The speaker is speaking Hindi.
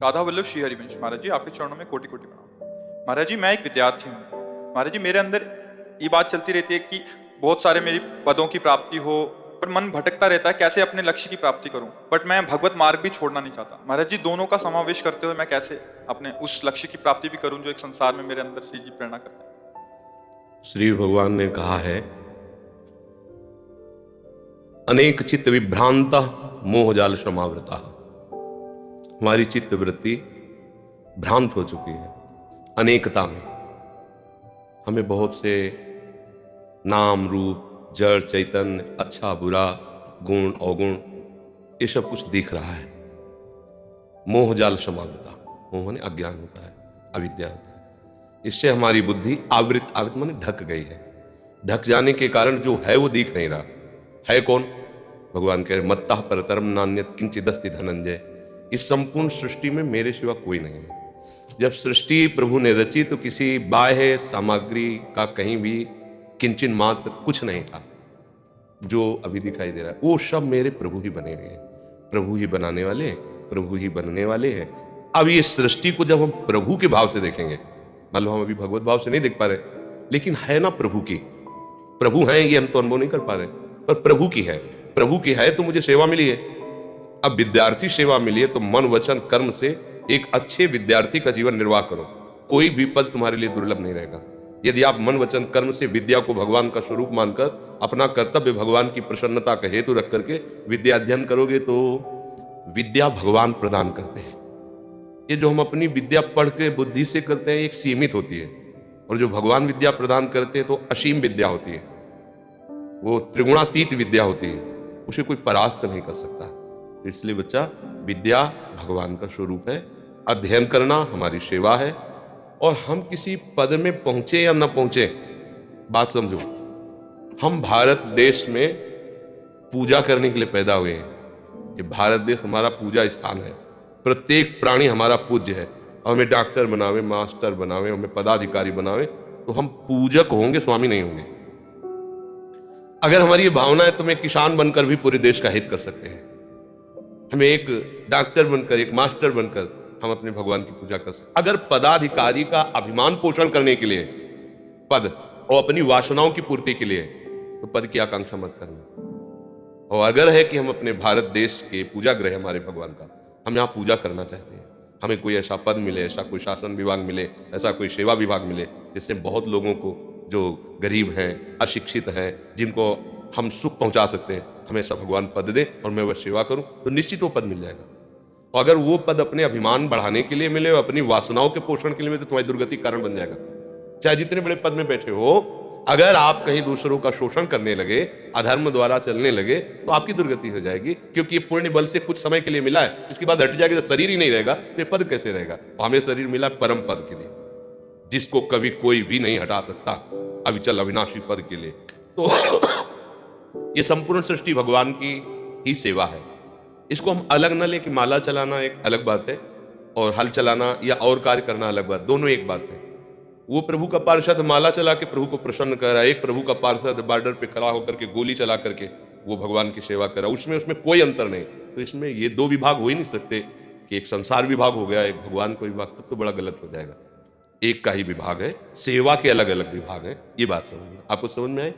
राधा वल्लभ श्री हरिवंश महाराज जी, आपके चरणों में कोटि कोटि प्रणाम। महाराज जी, मैं एक विद्यार्थी हूँ। महाराज जी, मेरे अंदर ये बात चलती रहती है कि बहुत सारे मेरी पदों की प्राप्ति हो, पर मन भटकता रहता है कैसे अपने लक्ष्य की प्राप्ति करूं। बट मैं भगवत मार्ग भी छोड़ना नहीं चाहता। महाराज जी, दोनों का समावेश करते हुए मैं कैसे अपने उस लक्ष्य की प्राप्ति भी करूं जो एक संसार में मेरे अंदर से जी प्रेरणा करता है। श्री भगवान ने कहा है, अनेक चित्त विभ्रांता मोहजाल समावृता। हमारी चित्त वृत्ति भ्रांत हो चुकी है अनेकता में। हमें बहुत से नाम रूप जड़ चैतन्य, अच्छा बुरा, गुण अवगुण, ये सब कुछ दिख रहा है। मोहजाल समावृता, मोह माने अज्ञान होता है, अविद्या होता है। इससे हमारी बुद्धि आवृत माने ढक गई है। ढक जाने के कारण जो है वो दिख नहीं रहा है। कौन? भगवान कह रहे, मत्तः परतरम नान्यत् किंचिदस्ति धनंजय। इस संपूर्ण सृष्टि में मेरे सिवा कोई नहीं है। जब सृष्टि प्रभु ने रची तो किसी बाह्य सामग्री का कहीं भी किंचन मात्र कुछ नहीं था जो अभी दिखाई दे रहा है। वो सब मेरे प्रभु ही बने हुए हैं, प्रभु ही बनाने वाले हैं, प्रभु ही बनने वाले हैं। अब ये सृष्टि को जब हम प्रभु के भाव से देखेंगे, मान लो हम अभी भगवत भाव से नहीं देख पा रहे, लेकिन है ना प्रभु की, प्रभु हैं ये हम तो अनुभव नहीं कर पा रहे, पर प्रभु की है। प्रभु की है तो मुझे सेवा मिली है। अब विद्यार्थी सेवा मिली है तो मन वचन कर्म से एक अच्छे विद्यार्थी का जीवन निर्वाह करो। कोई भी पद तुम्हारे लिए दुर्लभ नहीं रहेगा यदि आप मन वचन कर्म से विद्या को भगवान का स्वरूप मानकर अपना कर्तव्य भगवान की प्रसन्नता का हेतु रख करके विद्या अध्ययन करोगे तो विद्या भगवान प्रदान करते हैं। ये जो हम अपनी विद्या पढ़ के बुद्धि से करते हैं एक सीमित होती है, और जो भगवान विद्या प्रदान करते हैं तो असीम विद्या होती है, वो त्रिगुणातीत विद्या होती है, उसे कोई परास्त नहीं कर सकता। इसलिए बच्चा, विद्या भगवान का स्वरूप है, अध्ययन करना हमारी सेवा है। और हम किसी पद में पहुंचे या न पहुंचे, बात समझो, हम भारत देश में पूजा करने के लिए पैदा हुए हैं। ये भारत देश हमारा पूजा स्थान है। प्रत्येक प्राणी हमारा पूज्य है। हमें डॉक्टर बनावे, मास्टर बनावे, हमें पदाधिकारी बनावे तो हम पूजक होंगे, स्वामी नहीं होंगे। अगर हमारी ये भावना है तो मैं किसान बनकर भी पूरे देश का हित कर सकते हैं। हमें एक डॉक्टर बनकर, एक मास्टर बनकर हम अपने भगवान की पूजा कर सकते। अगर पदाधिकारी का अभिमान पोषण करने के लिए पद और अपनी वासनाओं की पूर्ति के लिए, तो पद की आकांक्षा मत करना। और अगर है कि हम अपने भारत देश के पूजा गृह हमारे भगवान का, हम यहाँ पूजा करना चाहते हैं, हमें कोई ऐसा पद मिले, ऐसा कोई शासन विभाग मिले, ऐसा कोई सेवा विभाग मिले जिससे बहुत लोगों को जो गरीब हैं, अशिक्षित हैं, जिनको हम सुख पहुंचा सकते हैं, हमें ऐसा भगवान पद दे और मैं वह सेवा करूं, तो निश्चित वो पद मिल जाएगा। और अगर वो पद अपने अभिमान बढ़ाने के लिए मिले और अपनी वासनाओं के पोषण के लिए मिले तो तुम्हारी दुर्गति का कारण बन जाएगा। चाहे जितने बड़े पद में बैठे हो, अगर आप कहीं दूसरों का शोषण करने लगे, अधर्म द्वारा चलने लगे, तो आपकी दुर्गति हो जाएगी। क्योंकि ये पुण्य बल से कुछ समय के लिए मिला है, इसके बाद हट जाएगा। जब शरीर ही नहीं रहेगा तो ये पद कैसे रहेगा? हमें शरीर मिला परम पद के लिए, जिसको कभी कोई भी नहीं हटा सकता, अविचल अविनाशी पद के लिए। तो ये संपूर्ण सृष्टि भगवान की ही सेवा है। इसको हम अलग न ले कि माला चलाना एक अलग बात है और हल चलाना या और कार्य करना अलग बात, दोनों एक बात है। वो प्रभु का पार्षद माला चला के प्रभु को प्रसन्न कर रहा है, एक प्रभु का पार्षद बॉर्डर पे खड़ा होकर के गोली चला करके वो भगवान की सेवा कर रहा है। उसमें कोई अंतर नहीं। तो इसमें ये दो विभाग हो ही नहीं सकते कि एक संसार विभाग हो गया, एक भगवान का विभाग, तब तो बड़ा गलत हो जाएगा। एक का ही विभाग है, सेवा के अलग अलग विभाग है। ये बात समझ में आपको समझ में आए?